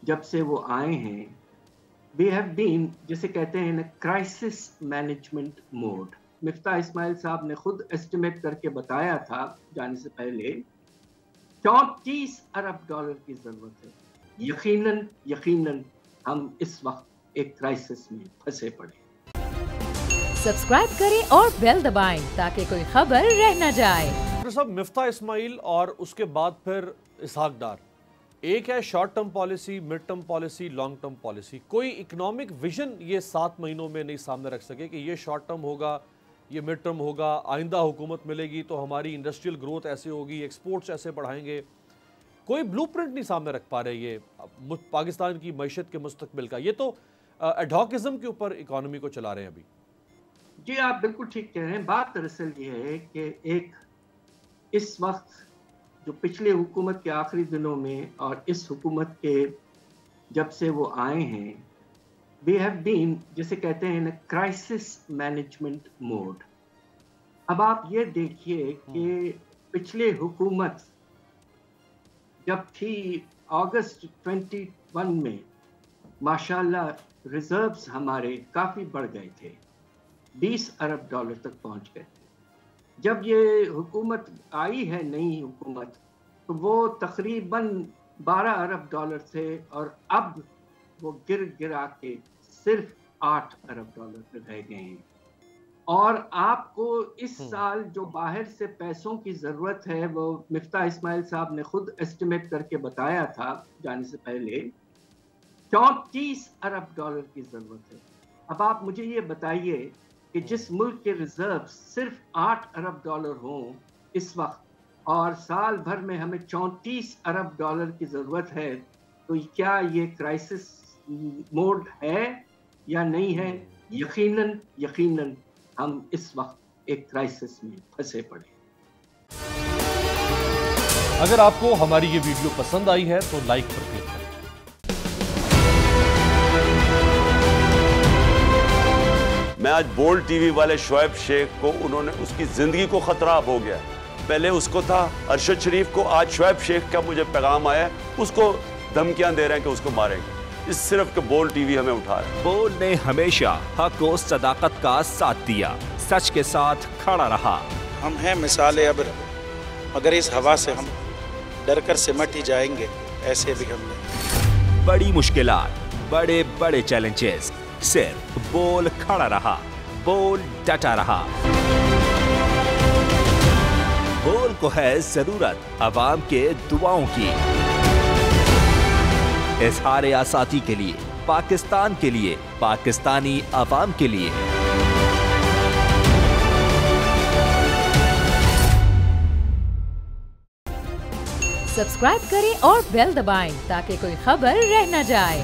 जब से वो आए हैं we have been, जिसे कहते हैं ना, crisis management mode. Miftah Ismail साहब ने खुद एस्टिमेट करके बताया था जाने से पहले 34 अरब डॉलर की जरूरत है। यकीनन हम इस वक्त एक क्राइसिस में फंसे पड़े। सब्सक्राइब करें और बेल दबाएं ताकि कोई खबर रह न जाए। डॉक्टर साहब, मिफ्ता इस्माइल और उसके बाद फिर इसहाक डार, एक है short term policy, mid term policy, long term policy. कोई इकोनॉमिक विजन ये 7 महीनों में नहीं सामने रख सके कि ये शॉर्ट टर्म होगा, ये मिड टर्म होगा, आइंदा हुकूमत मिलेगी तो हमारी इंडस्ट्रियल ग्रोथ ऐसे होगी, एक्सपोर्ट्स ऐसे बढ़ाएंगे। कोई ब्लूप्रिंट नहीं सामने रख पा रहे ये पाकिस्तान की मईशत के मुस्तकबिल का। ये तो एडहॉकिज्म के ऊपर इकोनॉमी को चला रहे हैं अभी। जी, आप बिल्कुल ठीक कह रहे हैं। बात दरअसल ये है कि एक इस वक्त जो पिछले हुकूमत के आखिरी दिनों में और इस हुकूमत के जब से वो आए हैं we have been, जिसे कहते हैं ना, क्राइसिस मैनेजमेंट मोड। अब आप ये देखिए कि पिछले हुकूमत जब थी अगस्त 21 में माशाल्लाह रिजर्व्स हमारे काफ़ी बढ़ गए थे, 20 अरब डॉलर तक पहुंच गए थे। जब ये हुकूमत आई है, नई हुकूमत, तो वो तकरीबन 12 अरब डॉलर थे और अब वो गिरा के सिर्फ 8 अरब डॉलर पे रह गए हैं। और आपको इस साल जो बाहर से पैसों की ज़रूरत है, वो मिफ्ता इस्माइल साहब ने खुद एस्टिमेट करके बताया था जाने से पहले 34 अरब डॉलर की ज़रूरत है। अब आप मुझे ये बताइए कि जिस मुल्क के रिजर्व सिर्फ 8 अरब डॉलर हों इस वक्त और साल भर में हमें 34 अरब डॉलर की ज़रूरत है, तो क्या ये क्राइसिस मोड है या नहीं है? यकीनन हम इस वक्त एक क्राइसिस में फंसे पड़े। अगर आपको हमारी ये वीडियो पसंद आई है तो लाइक पर क्लिक करें। मैं आज बोल्ड टीवी वाले शोएब शेख को, उन्होंने उसकी जिंदगी को खतरा हो गया। पहले उसको था अरशद शरीफ को, आज शोएब शेख का मुझे पैगाम आया, उसको धमकियां दे रहे हैं कि उसको मारेंगे। इस सिर्फ के बोल्ड टीवी हमें उठा रहा है। बोल्ड ने हमेशा हक और सदाकत का साथ दिया, सच के साथ खड़ा रहा। हम हैं मिसाल अब्र, मगर इस हवा से हम डर कर सिमट ही जाएंगे, ऐसे भी हम नहीं। बड़ी मुश्किलात, बड़े बड़े चैलेंजेस, सिर्फ बोल खड़ा रहा, बोल डटा रहा। बोल को है जरूरत अवाम के दुआओं की। इज़हार आसाती के लिए, पाकिस्तान के लिए, पाकिस्तानी अवाम के लिए। सब्सक्राइब करें और बेल दबाएं ताकि कोई खबर रह न जाए।